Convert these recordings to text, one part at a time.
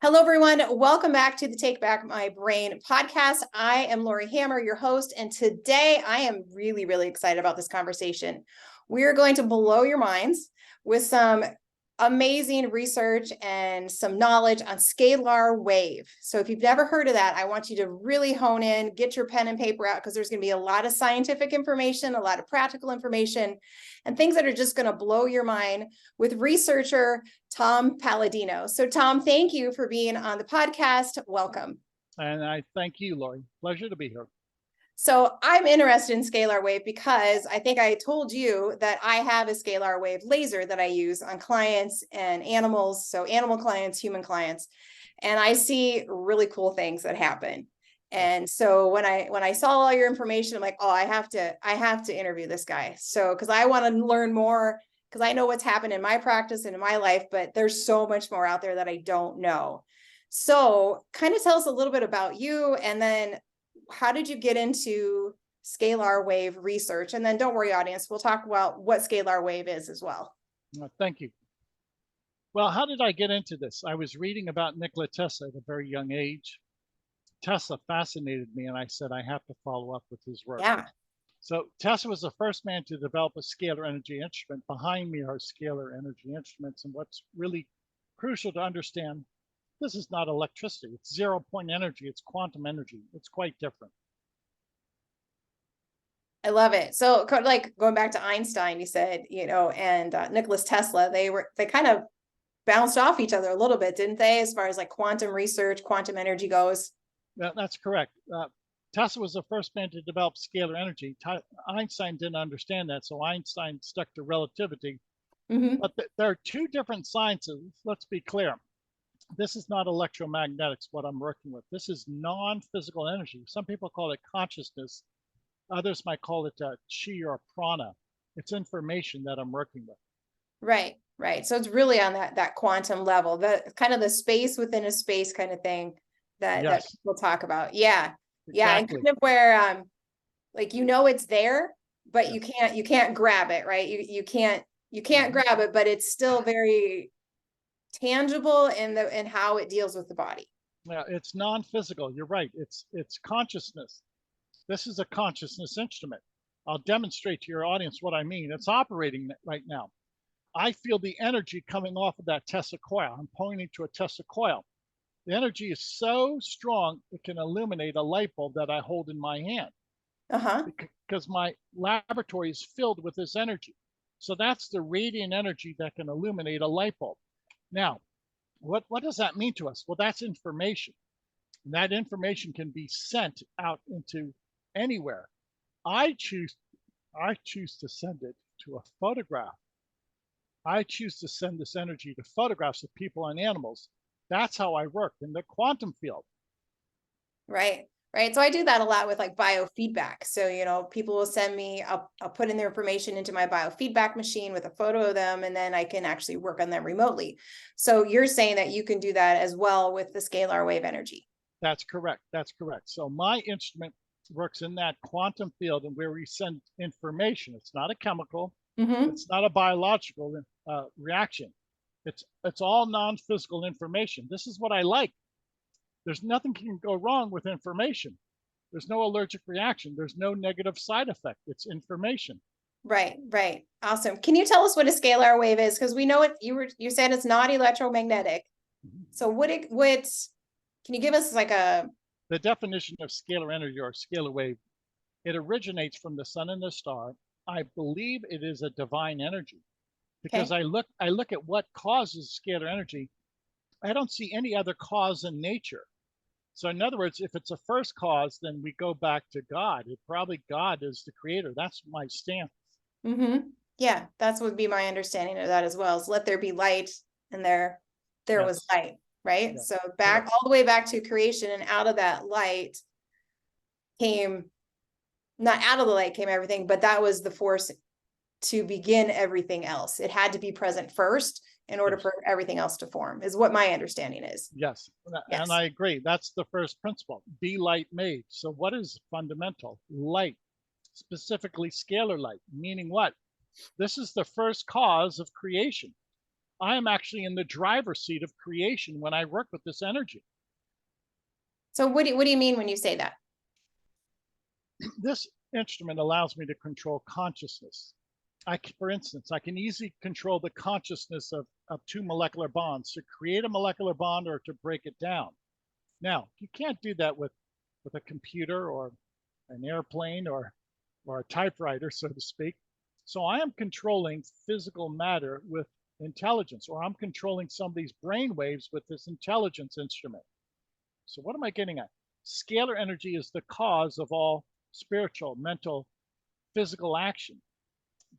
Hello, everyone. Welcome back to the Take Back My Brain podcast. I am Laurie Hammer, your host, and today I am really, really excited about this conversation. We are going to blow your minds with some amazing research and some knowledge on scalar wave. So if you've never heard of that, I want you to really hone in, get your pen and paper out, because there's going to be a lot of scientific information, a lot of practical information, and things that are just going to blow your mind with researcher Tom Paladino. So Tom, thank you for being on the podcast. Welcome. And I thank you, Laurie. Pleasure to be here. So I'm interested in scalar wave because I think I told you that I have a scalar wave laser that I use on clients and animals. So animal clients, human clients, and I see really cool things that happen. And so when I saw all your information, I'm like, oh, I have to interview this guy. So because I want to learn more, because I know what's happened in my practice and in my life, but there's so much more out there that I don't know. So kind of tell us a little bit about you, and then how did you get into scalar wave research? And then don't worry, audience, we'll talk about what scalar wave is as well. Thank you. Well, how did I get into this? I was reading about Nikola Tesla at a very young age. Tesla fascinated me, and I said, I have to follow up with his work. Yeah. So Tesla was the first man to develop a scalar energy instrument. Behind me are scalar energy instruments. And what's really crucial to understand, this is not electricity. It's 0-point energy. It's quantum energy. It's quite different. I love it. So like going back to Einstein, you said, and Nikola Tesla, they kind of bounced off each other a little bit, didn't they? As far as like quantum research, quantum energy goes. That's correct. Tesla was the first man to develop scalar energy. Einstein didn't understand that, so Einstein stuck to relativity. Mm-hmm. But there are two different sciences. Let's be clear. This is not electromagnetics, what I'm working with. This is non-physical energy. Some people call it consciousness. Others might call it chi or prana. It's information that I'm working with. Right, right. So it's really on that quantum level, the kind of the space within a space kind of thing that people talk about. Yeah. Exactly. Yeah. And kind of where like it's there, but you can't grab it, right? You can't grab it, but it's still very tangible in how it deals with the body. Yeah, it's non-physical. You're right. It's consciousness. This is a consciousness instrument. I'll demonstrate to your audience what I mean. It's operating right now. I feel the energy coming off of that Tesla coil. I'm pointing to a Tesla coil. The energy is so strong, it can illuminate a light bulb that I hold in my hand. Because my laboratory is filled with this energy. So that's the radiant energy that can illuminate a light bulb. Now, what does that mean to us? Well, that's information. And that information can be sent out into anywhere. I choose to send it to a photograph. I choose to send this energy to photographs of people and animals. That's how I work in the quantum field. Right. Right. So I do that a lot with like biofeedback. So, people will send me, I'll put in their information into my biofeedback machine with a photo of them, and then I can actually work on them remotely. So you're saying that you can do that as well with the scalar wave energy. That's correct. That's correct. So my instrument works in that quantum field, and where we send information. It's not a chemical. It's not a biological reaction. It's all non-physical information. This is what I like. There's nothing can go wrong with information. There's no allergic reaction. There's no negative side effect. It's information. Right, right. Awesome. Can you tell us what a scalar wave is? Because we know it. You said it's not electromagnetic. So can you give us like the definition of scalar energy or scalar wave? It originates from the sun and the star. I believe it is a divine energy, because I look at what causes scalar energy. I don't see any other cause in nature. So in other words, if it's a first cause, then we go back to God. Probably God is the creator. That's my stance. Yeah, that's would be my understanding of that as well. Is let there be light, and there was light, right? So all the way back to creation, and out of that light came, not out of the light came everything, but that was the force to begin everything else. It had to be present first in order for everything else to form, is what my understanding is. Yes. And I agree. That's the first principle. Be light made. So what is fundamental? Light, specifically scalar light, meaning what? This is the first cause of creation. I am actually in the driver's seat of creation when I work with this energy. So what do you mean when you say that? This instrument allows me to control consciousness. For instance, I can easily control the consciousness of two molecular bonds, to create a molecular bond or to break it down. Now, you can't do that with a computer or an airplane or a typewriter, so to speak. So I am controlling physical matter with intelligence, or I'm controlling somebody's brain waves with this intelligence instrument. So what am I getting at? Scalar energy is the cause of all spiritual, mental, physical action.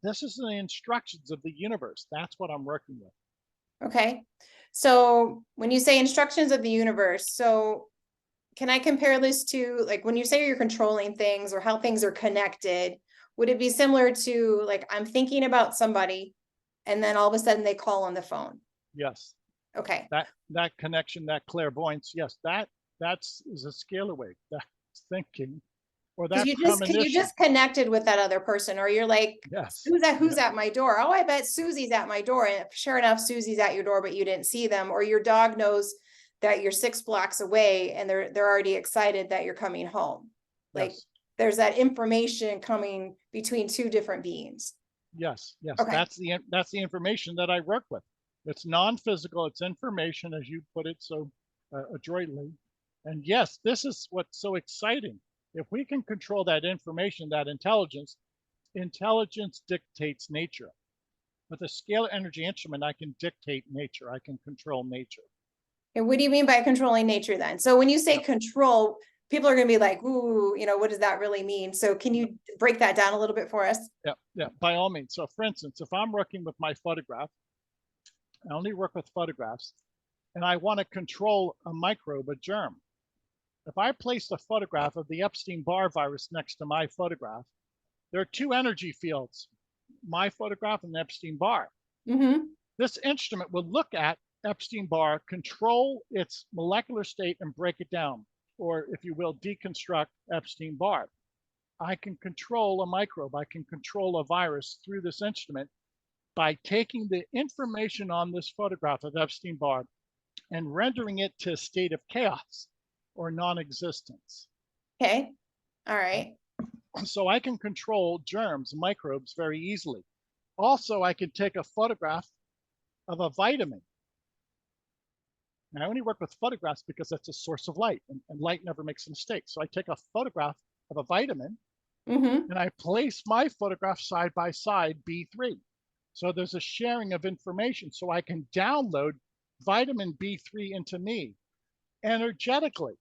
This is the instructions of the universe. That's what I'm working with. Okay. So when you say instructions of the universe, so can I compare this to, like, when you say you're controlling things or how things are connected, would it be similar to, like, I'm thinking about somebody and then all of a sudden they call on the phone? Yes. Okay. That connection, that clairvoyance, yes, that's a scalar wave. That's thinking, or that's premonition. You just connected with that other person, or you're like, yes, who's at my door? Oh, I bet Susie's at my door. And sure enough, Susie's at your door, but you didn't see them. Or your dog knows that you're 6 blocks away and they're already excited that you're coming home. Like, yes. there's that information coming between two different beings. Yes, yes. Okay. That's the information that I work with. It's non-physical, it's information, as you put it so adroitly. And yes, this is what's so exciting. If we can control that information, that intelligence dictates nature. With a scalar energy instrument, I can dictate nature. I can control nature. And what do you mean by controlling nature then? So when you say control, people are going to be like, ooh, what does that really mean? So can you break that down a little bit for us? Yeah, by all means. So for instance, if I'm working with my photograph, I only work with photographs, and I want to control a microbe, a germ. If I place a photograph of the Epstein-Barr virus next to my photograph, there are two energy fields, my photograph and Epstein-Barr. Mm-hmm. This instrument will look at Epstein-Barr, control its molecular state and break it down, or if you will, deconstruct Epstein-Barr. I can control a microbe, I can control a virus through this instrument by taking the information on this photograph of Epstein-Barr and rendering it to a state of chaos or non-existence. Okay. All right. So I can control germs, microbes very easily. Also, I can take a photograph of a vitamin. Now, I only work with photographs because that's a source of light, and light never makes a mistake. So I take a photograph of a vitamin, and I place my photograph side by side, B3. So there's a sharing of information, so I can download vitamin B3 into me energetically.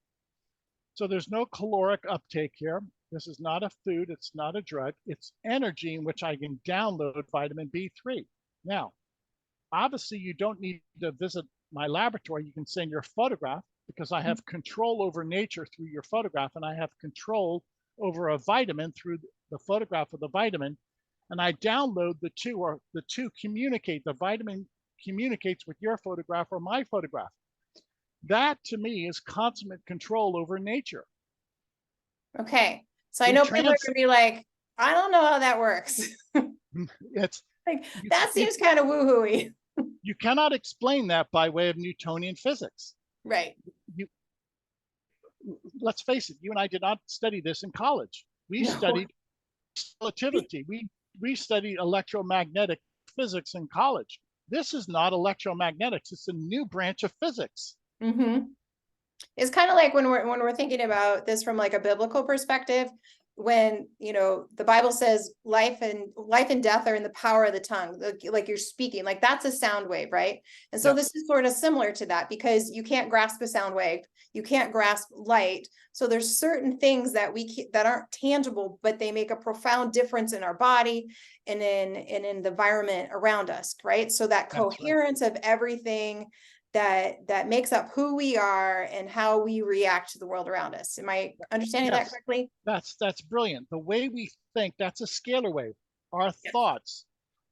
So there's no caloric uptake here. This is not a food, it's not a drug, it's energy in which I can download vitamin B3. Now, obviously you don't need to visit my laboratory. You can send your photograph, because I have control over nature through your photograph, and I have control over a vitamin through the photograph of the vitamin. And I download the two, or the two communicate. The vitamin communicates with your photograph or my photograph. That to me is consummate control over nature. Okay. So I know people are going to be like, I don't know how that works. It's like, that seems kind of woo-hooey. You cannot explain that by way of Newtonian physics. Right. Let's face it, you and I did not study this in college. We studied relativity. We studied electromagnetic physics in college. This is not electromagnetics. It's a new branch of physics. Mm-hmm. It's kind of like when we're thinking about this from like a biblical perspective, when the Bible says life and death are in the power of the tongue, like you're speaking, like that's a sound wave, right? And so this is sort of similar to that, because you can't grasp a sound wave, you can't grasp light. So there's certain things that that aren't tangible, but they make a profound difference in our body and in the environment around us, right? So that coherence of everything that makes up who we are and how we react to the world around us. Am I understanding that correctly? That's brilliant. The way we think, that's a scalar wave. Our thoughts,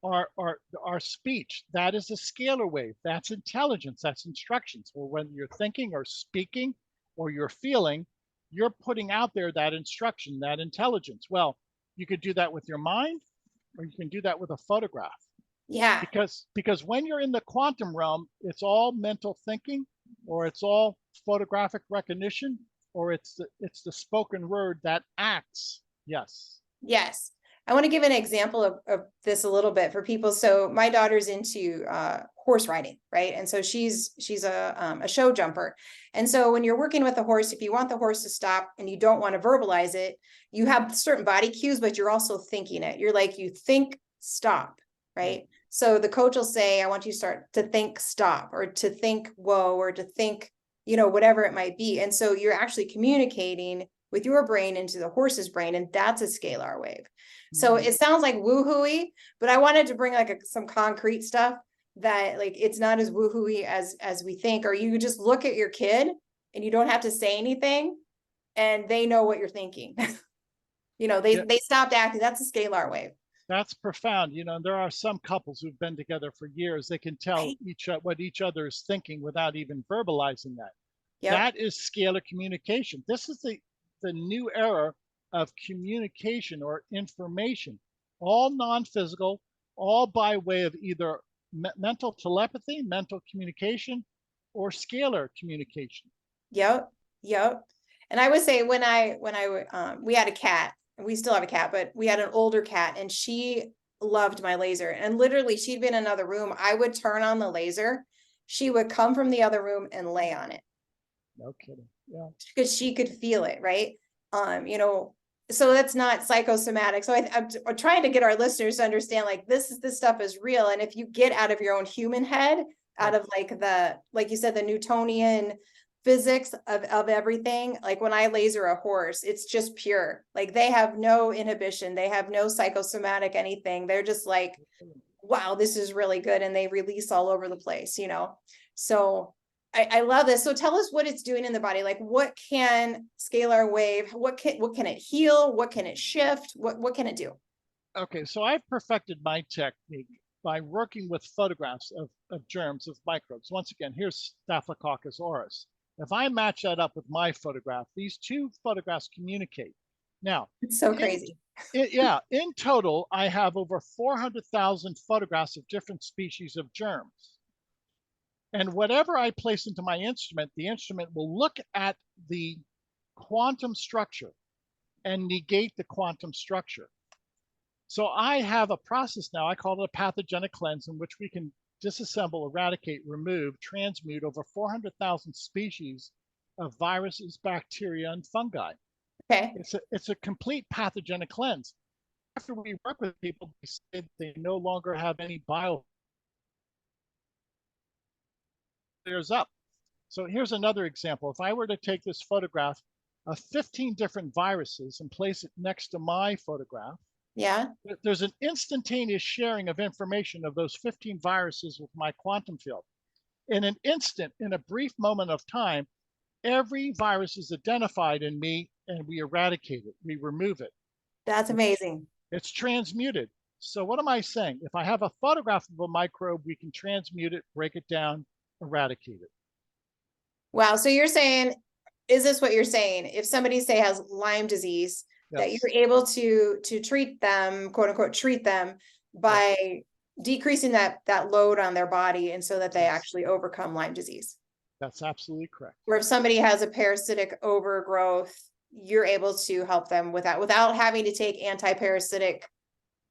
our speech, that is a scalar wave. That's intelligence, that's instructions. Well, when you're thinking or speaking or you're feeling, you're putting out there that instruction, that intelligence. Well, you could do that with your mind, or you can do that with a photograph. Yeah. Because when you're in the quantum realm, it's all mental thinking, or it's all photographic recognition, or it's the spoken word that acts. Yes. Yes. I want to give an example of this a little bit for people. So my daughter's into horse riding, right? And so she's a show jumper. And so when you're working with a horse, if you want the horse to stop and you don't want to verbalize it, you have certain body cues, but you're also thinking it. You're like, you think stop, right? So the coach will say, I want you to start to think stop, or to think whoa, or to think, whatever it might be. And so you're actually communicating with your brain into the horse's brain, and that's a scalar wave. So it sounds like woohooey, but I wanted to bring like some concrete stuff that like it's not as woohooey as we think. Or you just look at your kid and you don't have to say anything, and they know what you're thinking. They stopped acting. That's a scalar wave. That's profound. There are some couples who've been together for years. They can tell what each other is thinking without even verbalizing that. Yep. That is scalar communication. This is the new era of communication or information, all non-physical, all by way of either mental telepathy, mental communication, or scalar communication. Yep. And I would say when we had a cat, and we still have a cat, but we had an older cat, and she loved my laser. And literally, she'd been in another room. I would turn on the laser. She would come from the other room and lay on it. No kidding. Yeah. Because she could feel it, right? So that's not psychosomatic. So I'm trying to get our listeners to understand, like, this stuff is real. And if you get out of your own human head, out of like you said, the Newtonian physics of everything, like when I laser a horse, it's just pure. Like they have no inhibition, they have no psychosomatic anything. They're just like, wow, this is really good. And they release all over the place, So I love this. So tell us what it's doing in the body. Like, what can scalar wave, what can it heal? What can it shift? What can it do? Okay, so I've perfected my technique by working with photographs of germs, of microbes. Once again, here's Staphylococcus aureus. If I match that up with my photograph, these two photographs communicate. Now, it's so crazy. In total, I have over 400,000 photographs of different species of germs. And whatever I place into my instrument, the instrument will look at the quantum structure and negate the quantum structure. So I have a process now, I call it a pathogenic cleanse, in which we can disassemble, eradicate, remove, transmute over 400,000 species of viruses, bacteria, and fungi. Okay. It's a complete pathogenic cleanse. After we work with people, they say they no longer have any bio clears up. So here's another example. If I were to take this photograph of 15 different viruses and place it next to my photograph, there's an instantaneous sharing of information of those 15 viruses with my quantum field. In an instant, in a brief moment of time, every virus is identified in me, and we eradicate it, we remove it. That's amazing. It's transmuted. So what am I saying? If I have a photograph of a microbe, we can transmute it, break it down, eradicate it. Wow. So you're saying, is this what you're saying? If somebody, say, has Lyme disease, that you're able to treat them, quote unquote, treat them by decreasing that load on their body, and so that they actually overcome Lyme disease. That's absolutely correct. Or if somebody has a parasitic overgrowth, you're able to help them with that without having to take anti-parasitic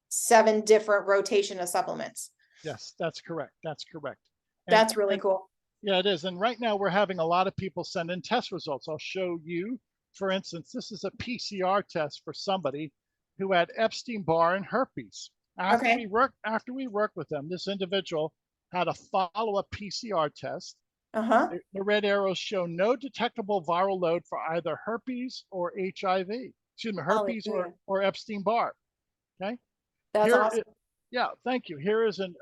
7 different rotation of supplements. Yes, that's correct. That's correct. That's really cool. Yeah, it is. And right now we're having a lot of people send in test results. I'll show you, for instance, this is a PCR test for somebody who had Epstein-Barr and herpes. After we work with them, this individual had a follow-up PCR test. The red arrows show no detectable viral load for either herpes or HIV. Excuse me, herpes or Epstein-Barr. Okay. That's awesome. Yeah, thank you. Here is an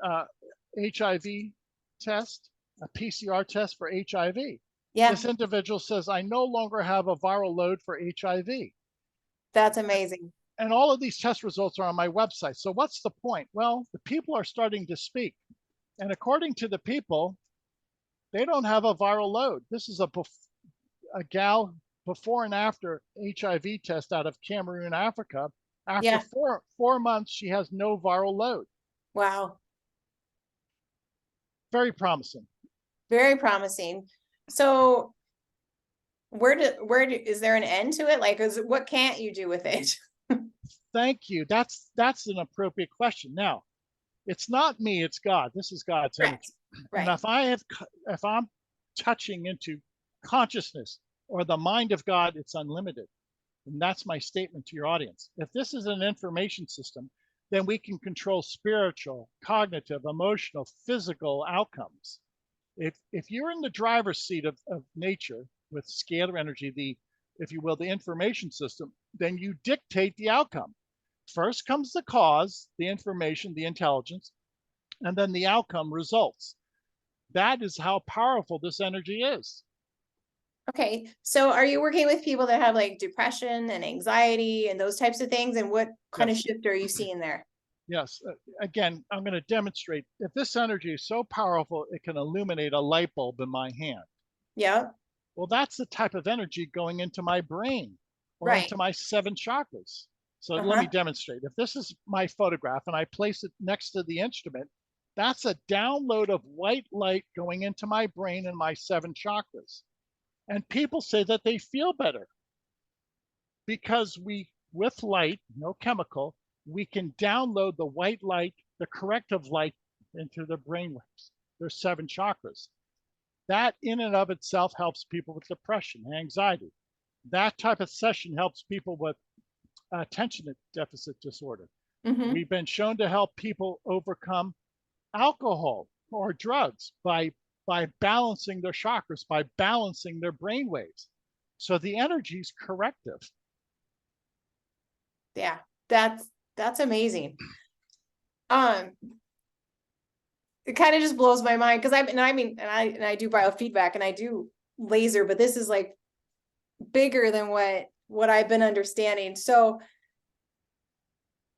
HIV test, a PCR test for HIV. Yeah. This individual says, I no longer have a viral load for HIV. That's amazing. And all of these test results are on my website. So what's the point? Well, the people are starting to speak. And according to the people, they don't have a viral load. This is a gal before and after HIV test out of Cameroon, Africa. After 4 months, she has no viral load. Wow. Very promising. Very promising. So is there an end to it? Like, what can't you do with it? Thank you. That's an appropriate question. Now, it's not me, it's God. This is God's Correct. energy. Right. And if I'm touching into consciousness or the mind of God, it's unlimited. And that's my statement to your audience. If this is an information system, then we can control spiritual, cognitive, emotional, physical outcomes. If you're in the driver's seat of nature with scalar energy, if you will, the information system, then you dictate the outcome. First comes the cause, the information, the intelligence, and then the outcome results. That is how powerful this energy is. Okay. So are you working with people that have like depression and anxiety and those types of things? And what kind of Yes. shift are you seeing there? Yes. Again, I'm going to demonstrate if this energy is so powerful, it can illuminate a light bulb in my hand. Yeah. Well, that's the type of energy going into my brain or Right. into my 7 chakras. So let me Uh-huh. demonstrate. If this is my photograph and I place it next to the instrument, that's a download of white light going into my brain and my 7 chakras. And people say that they feel better because with light, no chemical, we can download the white light, the corrective light into the brainwaves. There's 7 chakras. That in and of itself helps people with depression, anxiety. That type of session helps people with attention deficit disorder. Mm-hmm. We've been shown to help people overcome alcohol or drugs by balancing their chakras, by balancing their brain waves. So the energy is corrective. Yeah, that's amazing. It kind of just blows my mind because I do biofeedback and I do laser, but this is like bigger than what I've been understanding. So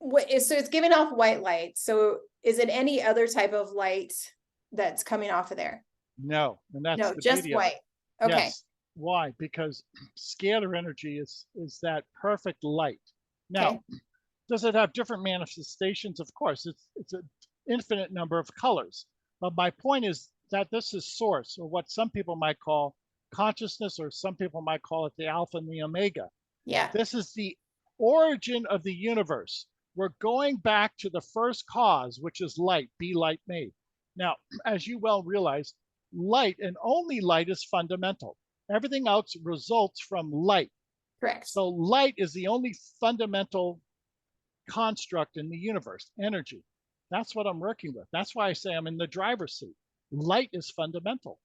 so it's giving off white light. So is it any other type of light that's coming off of there? No, and that's No, the just beauty white. of it. Okay. Yes. Why? Because scalar energy is that perfect light. Now, Okay. does it have different manifestations? Of course, it's an infinite number of colors. But my point is that this is source, or what some people might call consciousness, or some people might call it the alpha and the omega. Yeah. This is the origin of the universe. We're going back to the first cause, which is light, be light made. Now, as you well realize, light and only light is fundamental. Everything else results from light. Correct. So light is the only fundamental construct in the universe, energy. That's what I'm working with. That's why I say I'm in the driver's seat. Light is fundamental.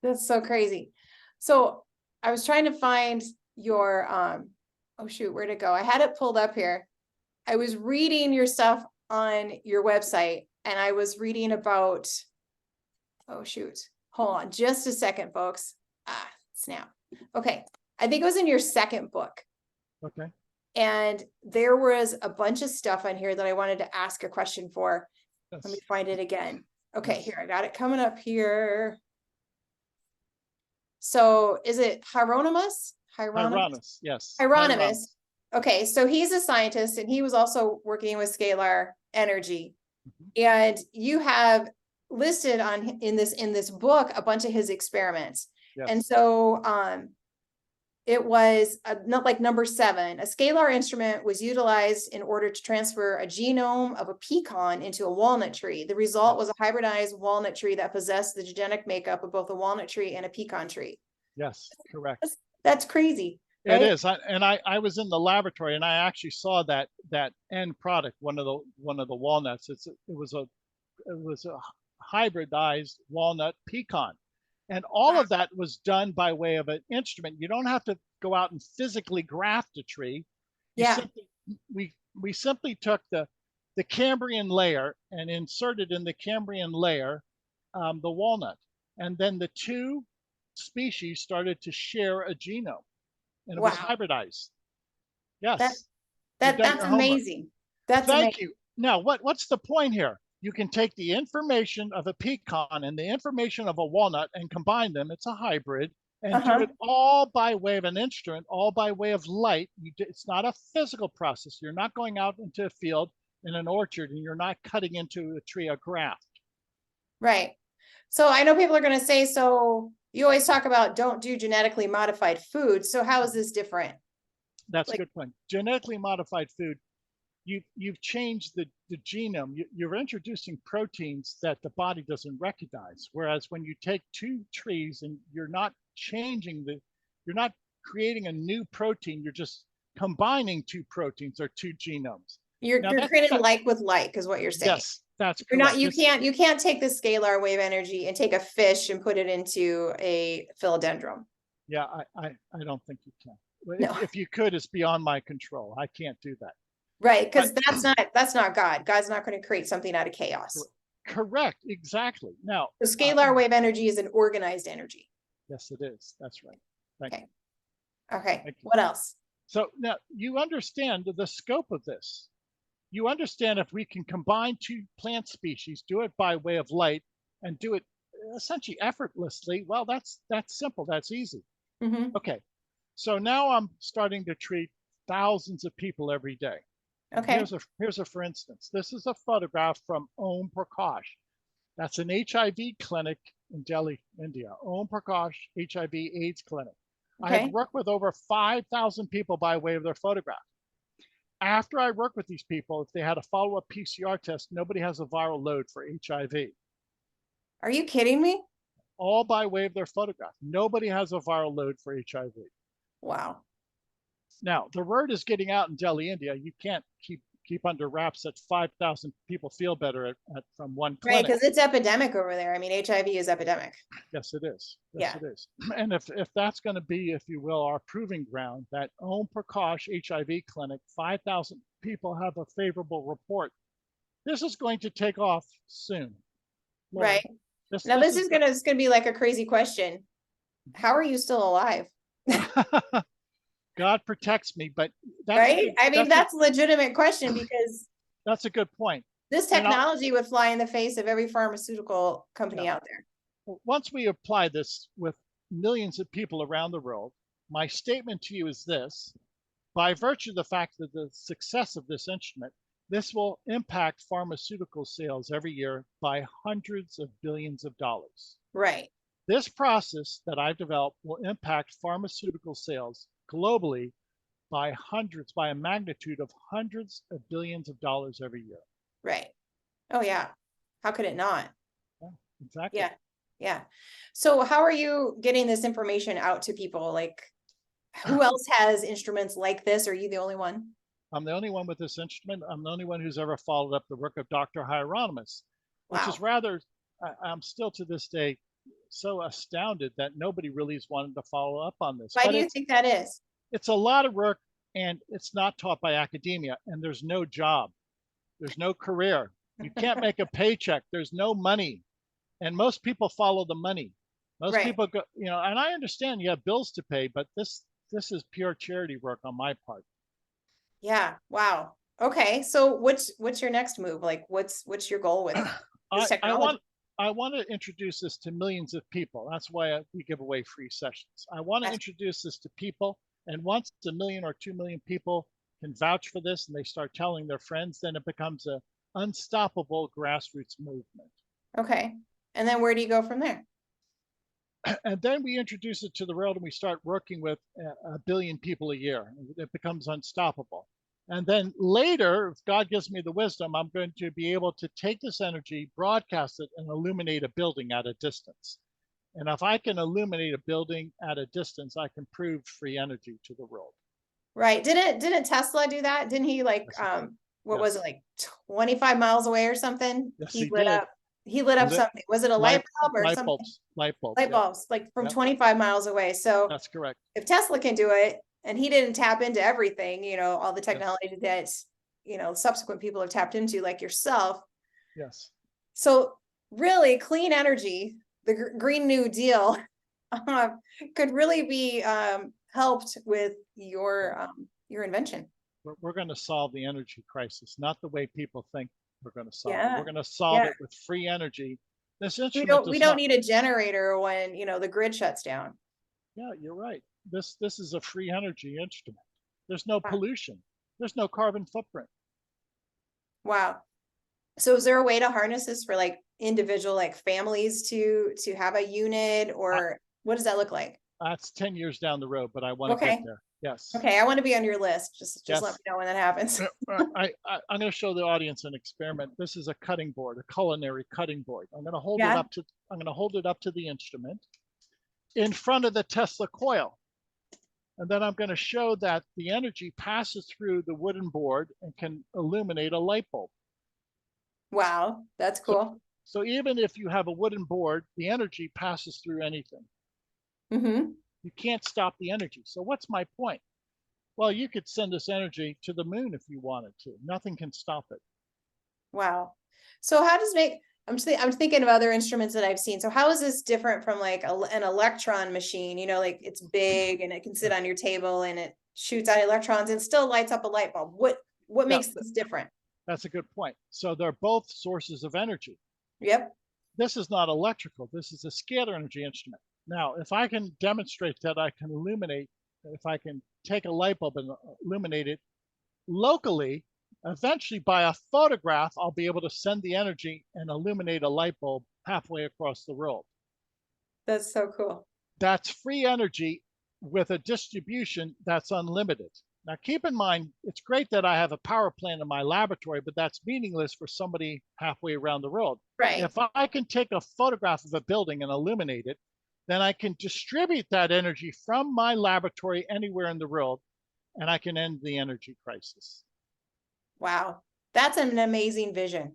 That's so crazy. So I was trying to find your oh shoot, where'd it go? I had it pulled up here. I was reading your stuff on your website and I was reading about, oh shoot, hold on just a second, folks. Snap. Okay. I think it was in your second book. Okay. And there was a bunch of stuff on here that I wanted to ask a question for. Yes. Let me find it again. Okay, Yes. here, I got it coming up here. So is it Hieronymus? Hieronymus, yes. Hieronymus. Okay, so he's a scientist and he was also working with scalar energy. Mhm. And you have listed on in this book a bunch of his experiments. Yes. And so it was not like number 7. A scalar instrument was utilized in order to transfer a genome of a pecan into a walnut tree. The result was a hybridized walnut tree that possessed the genetic makeup of both a walnut tree and a pecan tree. Yes, correct. That's crazy. It Right? is. I was in the laboratory and I actually saw that end product, one of the walnuts. It was a hybridized walnut pecan. And all of that was done by way of an instrument. You don't have to go out and physically graft a tree. We simply took the Cambrian layer and inserted in the Cambrian layer the walnut. And then the 2 species started to share a genome. And it was hybridized. Yes. That's amazing. That's amazing. Thank you. Now, what's the point here? You can take the information of a pecan and the information of a walnut and combine them. It's a hybrid, and do it all by way of an instrument, all by way of light. It's not a physical process. You're not going out into a field in an orchard and you're not cutting into a tree a graft. Right. So I know people are going to say, so you always talk about don't do genetically modified food. So how is this different? That's a Like, good point. Genetically modified food, you've changed the genome. You're introducing proteins that the body doesn't recognize. Whereas when you take two trees and you're not you're not creating a new protein, you're just combining two proteins or two genomes. Now you're creating like with like is what you're saying. yes, that's You're not, correct. you can't take the scalar wave energy and take a fish and put it into a philodendron. Yeah, I don't think you can. No. If you could, it's beyond my control. I can't do that. Right, because But that's not God. God's not going to create something out of chaos. correct, exactly. Now, The scalar wave energy is an organized energy. yes, it is. That's right. Thank Okay. you. Okay. Thank you. What else? So now you understand the scope of this. You understand if we can combine two plant species, do it by way of light, and do it essentially effortlessly, well, that's simple. That's easy. Mm-hmm. Okay. So now I'm starting to treat thousands of people every day. Okay. Here's a for instance. This is a photograph from Om Prakash. That's an HIV clinic in Delhi, India. Om Prakash HIV/AIDS clinic. I have Okay. worked with over 5,000 people by way of their photograph. After I work with these people, if they had a follow-up PCR test, nobody has a viral load for HIV. Are you kidding me? All by way of their photograph. Nobody has a viral load for HIV. Wow. Now, the word is getting out in Delhi, India. You can't keep under wraps that 5,000 people feel better from one Right, clinic. because it's epidemic over there. I mean, HIV is epidemic. Yes, it is. Yes, Yeah. it is. And if that's going to be, if you will, our proving ground, that Om Prakash HIV clinic, 5,000 people have a favorable report. This is going to take off soon. Laurie, Right. Now this is gonna be like a crazy question. How are you still alive? God protects me, but that's Right? I mean, that's a legitimate question because that's a good point. this technology would fly in the face of every pharmaceutical company out there. Once we apply this with millions of people around the world, my statement to you is this: by virtue of the fact that the success of this instrument, this will impact pharmaceutical sales every year by hundreds of billions of dollars. Right. This process that I've developed will impact pharmaceutical sales globally by a magnitude of hundreds of billions of dollars every year. Right. Oh yeah. How could it not? Yeah, exactly. Yeah. Yeah. So how are you getting this information out to people? Like, who else has instruments like this? Are you the only one? I'm the only one with this instrument. I'm the only one who's ever followed up the work of Dr. Hieronymus, which is rather, I'm still to this day so astounded that nobody really has wanted to follow up on this. Why do you think that is? It's a lot of work and it's not taught by academia, and there's no job. There's no career. You can't make a paycheck. There's no money. And most people follow the money. Most people go, and I understand you have bills to pay, but this is pure charity work on my part. Yeah. Wow. Okay. So what's your next move? Like what's your goal with this technology? I want to introduce this to millions of people. That's why we give away free sessions. I want to introduce this to people. And once 1 million or 2 million people can vouch for this and they start telling their friends, then it becomes an unstoppable grassroots movement. Okay. And then where do you go from there? And then we introduce it to the world and we start working with 1 billion people a year. It becomes unstoppable. And then later, if God gives me the wisdom, I'm going to be able to take this energy, broadcast it, and illuminate a building at a distance. And if I can illuminate a building at a distance, I can prove free energy to the world. Right. Didn't Tesla do that? Didn't he like what was it, like 25 miles away or something? Yes, he lit up something. Was it a light bulb or something? Light bulbs. Light bulbs, like from 25 miles away. So that's correct. If Tesla can do it and he didn't tap into everything, all the technology that, subsequent people have tapped into, like yourself. Yes. So really clean energy, the Green New Deal could really be helped with your invention. We're going to solve the energy crisis, not the way people think we're going to solve it. We're going to solve it with free energy. This instrument we don't need a generator when the grid shuts down. Yeah, you're right. This is a free energy instrument. There's no pollution. There's no carbon footprint. Wow. So is there a way to harness this for like individual like families to have a unit, or what does that look like? That's 10 years down the road, but I want to get Okay. there. Yes. Okay, I want to be on your list. Just let Yes. me know when that happens. I'm going to show the audience an experiment. This is a cutting board, a culinary cutting board. I'm going to hold Yeah. it up to the instrument in front of the Tesla coil. And then I'm going to show that the energy passes through the wooden board and can illuminate a light bulb. Wow, that's cool. So even if you have a wooden board, the energy passes through anything. Mm-hmm. You can't stop the energy. So what's my point? Well, you could send this energy to the moon if you wanted to. Nothing can stop it. Wow. So how does make I'm thinking of other instruments that I've seen. So how is this different from like an electron machine? You know, like it's big and it can sit on your table and it shoots out electrons and still lights up a light bulb. What Yeah, makes this different? that's a good point. So they're both sources of energy. Yep. This is not electrical. This is a scalar energy instrument. Now, if I can demonstrate that I can illuminate, if I can take a light bulb and illuminate it locally, eventually by a photograph, I'll be able to send the energy and illuminate a light bulb halfway across the world. That's so cool. That's free energy with a distribution that's unlimited. Now, keep in mind, it's great that I have a power plant in my laboratory, but that's meaningless for somebody halfway around the world. Right. If I can take a photograph of a building and illuminate it, then I can distribute that energy from my laboratory anywhere in the world, and I can end the energy crisis. Wow. That's an amazing vision.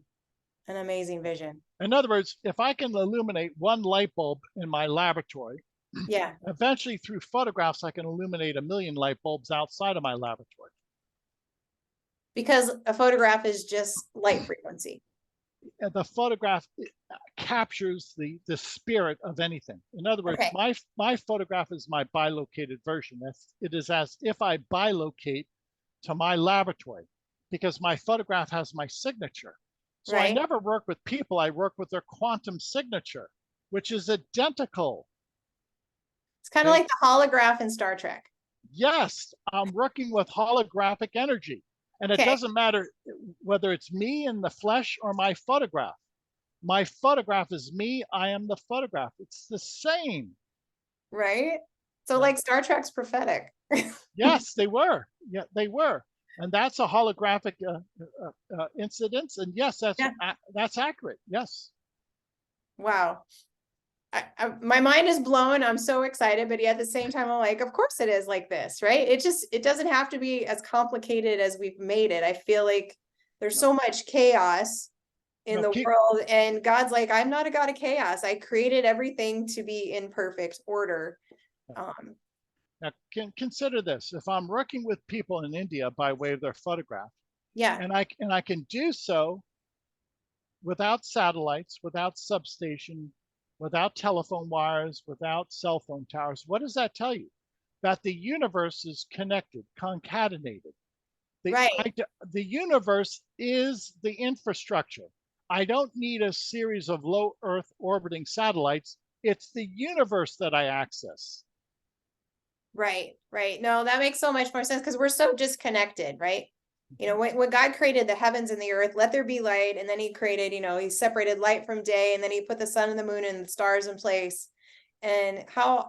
An amazing vision. In other words, if I can illuminate one light bulb in my laboratory, Yeah. eventually through photographs, I can illuminate 1 million light bulbs outside of my laboratory. Because a photograph is just light frequency. And the photograph captures the spirit of anything. In other words, Okay. my photograph is my bilocated version. It is as if I bilocate to my laboratory, because my photograph has my signature. So I Right. never work with people, I work with their quantum signature, which is identical. It's kind of like the holograph in Star Trek. Yes, I'm working with holographic energy. And it Okay. doesn't matter whether it's me in the flesh or my photograph. My photograph is me, I am the photograph. It's the same. Right. So Yeah. like Star Trek's prophetic. Yes, they were. Yeah, they were. And that's a holographic incidence. And yes, that's accurate. Yes. Wow. My mind is blown. I'm so excited, but yet at the same time, I'm like, of course it is like this, right? It doesn't have to be as complicated as we've made it. I feel like there's so much chaos in the world, and God's like, I'm not a God of chaos. I created everything to be in perfect order. Now, consider this: if I'm working with people in India by way of their photograph, Yeah. and I can do so without satellites, without substation, without telephone wires, without cell phone towers. What does that tell you? That the universe is connected, concatenated. Right. The universe is the infrastructure. I don't need a series of low Earth orbiting satellites. It's the universe that I access. Right. Right. No, that makes so much more sense because we're so disconnected, right? You know, when God created the heavens and the earth, let there be light. And then he created, he separated light from day, and then he put the sun and the moon and the stars in place. And how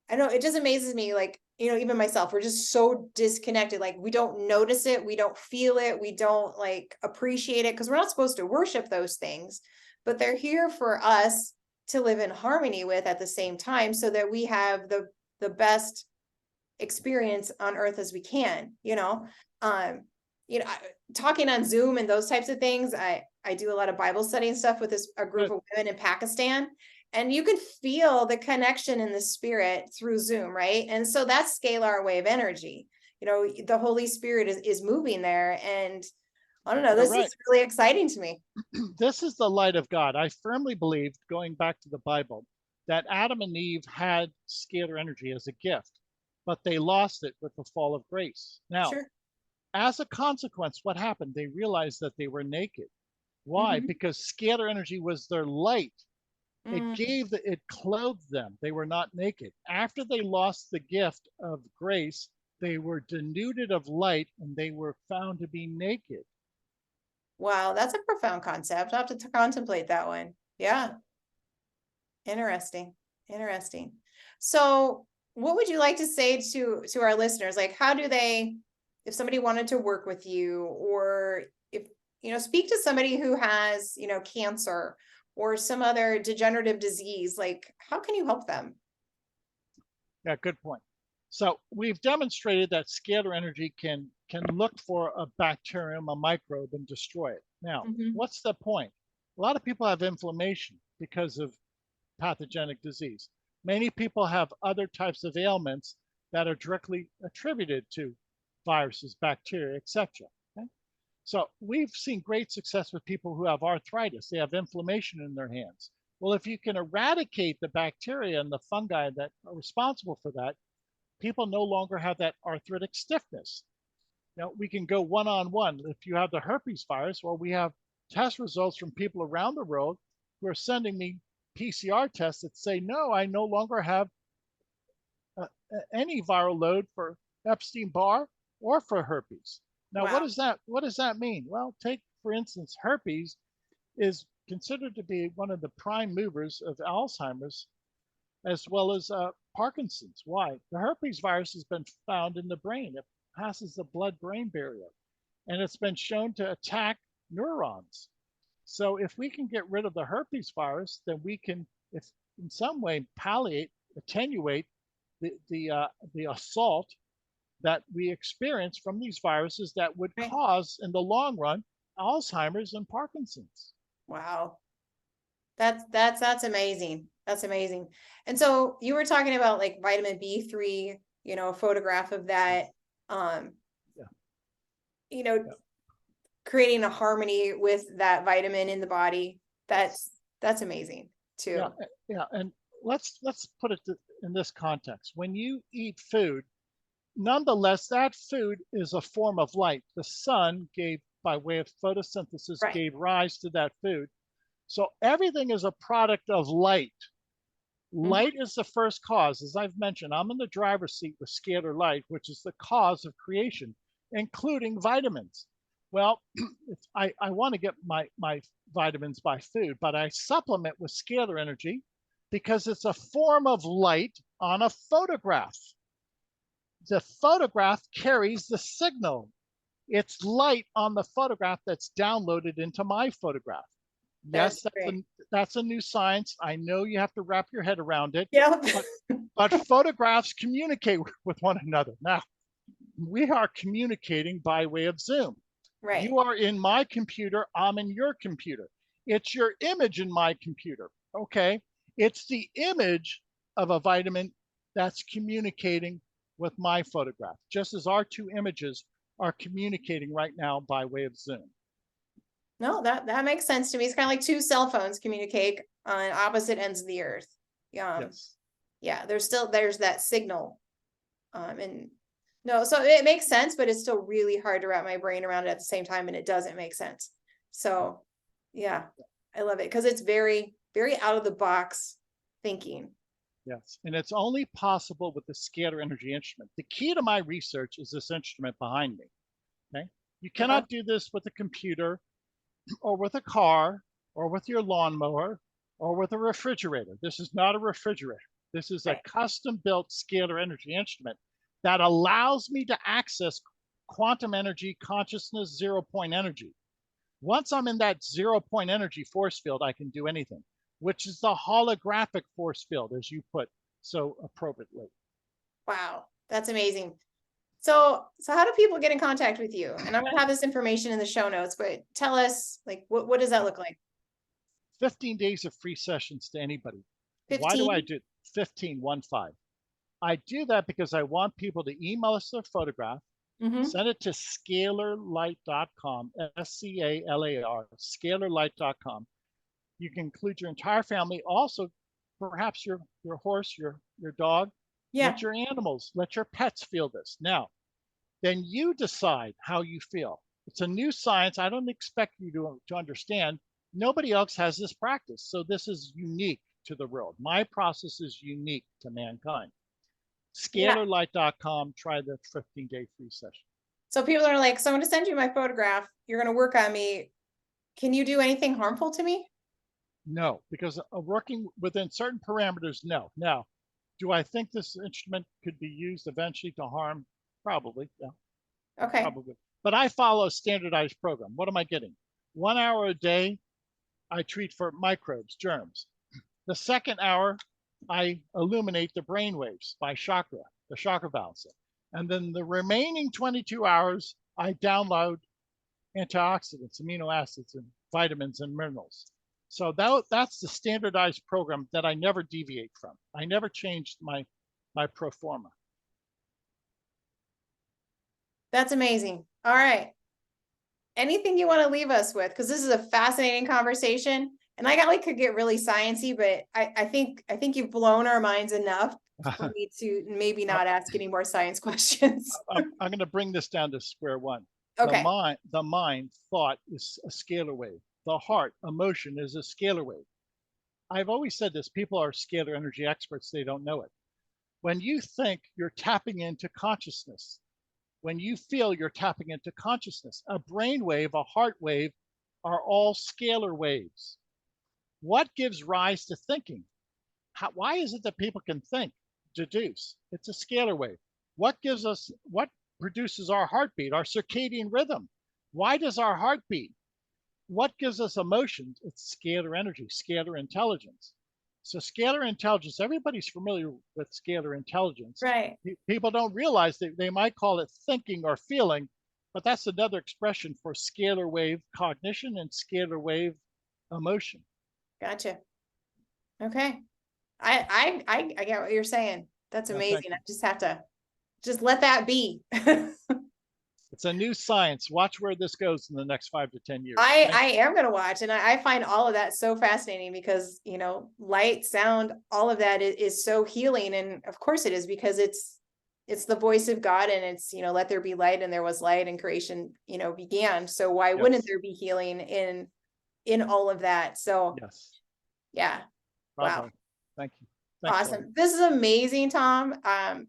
I know it just amazes me, like, even myself, we're just so disconnected. Like we don't notice it, we don't feel it, we don't like appreciate it because we're not supposed to worship those things, but they're here for us to live in harmony with at the same time so that we have the best experience on earth as we can. Talking on Zoom and those types of things, I do a lot of Bible study and stuff with a group of women in Pakistan, and you can feel the connection in the spirit through Zoom, right? And so that's scalar wave energy. The Holy Spirit is moving there, and I don't know, this is really exciting to me. This is the light of God. I firmly believe, going back to the Bible, that Adam and Eve had scalar energy as a gift, but they lost it with the fall of grace. Now, as a consequence, what happened? They realized that they were naked. Why? Because scalar energy was their light. It clothed them. They were not naked. After they lost the gift of grace, they were denuded of light and they were found to be naked. Wow, that's a profound concept. I'll have to contemplate that one. Yeah. Interesting. Interesting. So what would you like to say to our listeners? Like, how do they, if somebody wanted to work with you, or if, speak to somebody who has, cancer or some other degenerative disease, like, how can you help them? Yeah, good point. So we've demonstrated that scalar energy can look for a bacterium, a microbe, and destroy it. Now, Mhm. what's the point? A lot of people have inflammation because of pathogenic disease. Many people have other types of ailments that are directly attributed to viruses, bacteria, etc. Okay? So we've seen great success with people who have arthritis. They have inflammation in their hands. Well, if you can eradicate the bacteria and the fungi that are responsible for that, people no longer have that arthritic stiffness. Now, we can go one-on-one. If you have the herpes virus, well, we have test results from people around the world who are sending me PCR tests that say, no, I no longer have uh, any viral load for Epstein-Barr or for herpes. Now, Wow. what does that mean? Well, take, for instance, herpes is considered to be one of the prime movers of Alzheimer's as well as Parkinson's. Why? The herpes virus has been found in the brain. It passes the blood-brain barrier, and it's been shown to attack neurons. So if we can get rid of the herpes virus, then we can, if in some way, palliate, attenuate the assault that we experience from these viruses that would Right. cause, in the long run, Alzheimer's and Parkinson's. Wow. That's amazing. That's amazing. And so you were talking about like vitamin B3, a photograph of that, um, Yeah, you know, yeah, creating a harmony with that vitamin in the body. yes. That's amazing Yeah, too. yeah, and let's put it in this context. When you eat food, nonetheless, that food is a form of light. The sun gave, by way of photosynthesis, Right. gave rise to that food. So everything is a product of light. Mhm. Light is the first cause. As I've mentioned, I'm in the driver's seat with scalar light, which is the cause of creation, including vitamins. Well, I want to get my vitamins by food, but I supplement with scalar energy because it's a form of light on a photograph. The photograph carries the signal. It's light on the photograph that's downloaded into my photograph. That's Yes, great. that's a new science. I know you have to wrap your head around it, Yep. but but photographs communicate with one another. Now, we are communicating by way of Zoom. Right. You are in my computer, I'm in your computer. It's your image in my computer. Okay. It's the image of a vitamin that's communicating with my photograph, just as our two images are communicating right now by way of Zoom. No, that makes sense to me. It's kind of like two cell phones communicate on opposite ends of the earth. Yes. Yeah, there's that signal. And no, so it makes sense, but it's still really hard to wrap my brain around it at the same time, and it doesn't make sense. So yeah, I love it because it's very, very out of the box thinking. Yes, and it's only possible with the scalar energy instrument. The key to my research is this instrument behind me. Okay, you Uh-huh. cannot do this with a computer or with a car or with your lawnmower or with a refrigerator. This is not a refrigerator. This is a Right. custom-built scalar energy instrument that allows me to access quantum energy, consciousness, zero-point energy. Once I'm in that zero-point energy force field, I can do anything, which is the holographic force field, as you put so appropriately. Wow, that's amazing. So how do people get in contact with you? And I'm gonna have this information in the show notes, but tell us, like, what does that look like? 15 days of free sessions to anybody. Why do I 15? do 15, 1-5? I do that because I want people to email us their photograph, Mm-hmm. send it to scalarlight.com, SCALAR, scalarlight.com. You can include your entire family, also perhaps your horse, your dog. Yeah. Let your animals, let your pets feel this. Now, then you decide how you feel. It's a new science. I don't expect you to understand. Nobody else has this practice. So this is unique to the world. My process is unique to mankind. Yeah. Scalarlight.com, try the 15-day free session. So people are like, so I'm gonna send you my photograph. You're gonna work on me. Can you do anything harmful to me? No, because working within certain parameters, no. Now, do I think this instrument could be used eventually to harm? Probably, yeah, Okay. probably. But I follow a standardized program. What am I getting? 1 hour a day, I treat for microbes, germs. The second hour, I illuminate the brain waves by chakra, the chakra balancing. And then the remaining 22 hours, I download antioxidants, amino acids, and vitamins and minerals. So that's the standardized program that I never deviate from. I never changed my pro forma. That's amazing. All right. Anything you want to leave us with? Because this is a fascinating conversation. And could get really sciencey, but I think you've blown our minds enough for me to maybe not ask any more science questions. I'm going to bring this down to square one. Okay. The mind, thought is a scalar wave. The heart, emotion is a scalar wave. I've always said this, people are scalar energy experts, they don't know it. When you think, you're tapping into consciousness. When you feel, you're tapping into consciousness. A brain wave, a heart wave are all scalar waves. What gives rise to thinking? Why is it that people can think, deduce? It's a scalar wave. What produces our heartbeat, our circadian rhythm? Why does our heart beat? What gives us emotions? It's scalar energy, scalar intelligence. So scalar intelligence, everybody's familiar with scalar intelligence. Right. People don't realize that they might call it thinking or feeling, but that's another expression for scalar wave cognition and scalar wave emotion. Gotcha. Okay. I get what you're saying. That's amazing. I just have to just let that be. It's a new science. Watch where this goes in the next 5 to 10 years. I am going to watch, and I find all of that so fascinating because, light, sound, all of that is so healing. And of course it is, because it's the voice of God, and it's, let there be light, and there was light, and creation, began. So why wouldn't there be healing in all of that? So yes. Yeah. Bravo. Wow. Thank you. Thanks, Awesome. Laurie. This is amazing, Tom.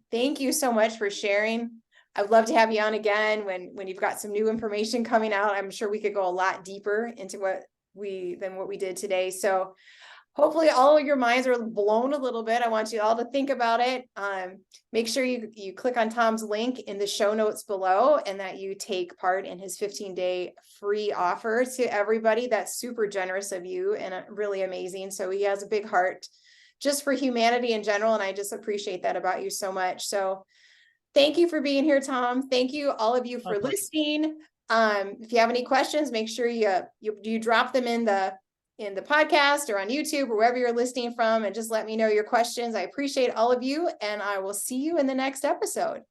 Thank you so much for sharing. I would love to have you on again when you've got some new information coming out. I'm sure we could go a lot deeper into what we did today. So hopefully all of your minds are blown a little bit. I want you all to think about it. Make sure you click on Tom's link in the show notes below, and that you take part in his 15-day free offer to everybody. That's super generous of you and really amazing. So he has a big heart just for humanity in general, and I just appreciate that about you so much. So thank you for being here, Tom. Thank you, all of you, for listening. If you have any questions, make sure you drop them in the podcast or on YouTube or wherever you're listening from, and just let me know your questions. I appreciate all of you, and I will see you in the next episode.